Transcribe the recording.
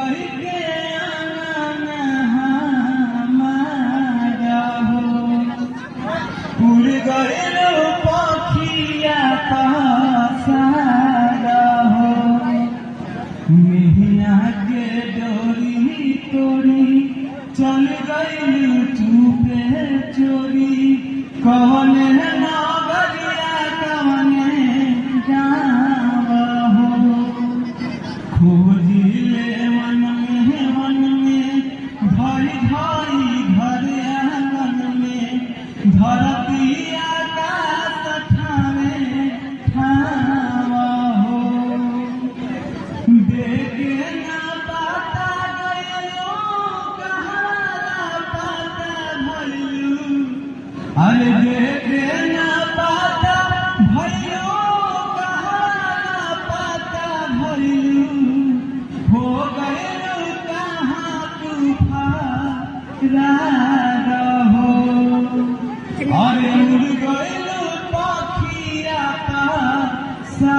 गई के आंगन हमारा हो, उड़ गए पखिया का सारा हो, मिहिया के डोरी तोड़ी चल गई चुपे चोरी, कौन नगरिया कौन गाँव हो, खोजिले मन में भाई भाई घर आंगन में, धरती आकाश ठावे ठाव हो, देखे ना पाता गयो कहारा पाता भइलू, अरे देखे ना पाता भयो कहारा पाता भइलू, हो गए कहाँ तूफान हो, अरे उड़ गए पखिया का सा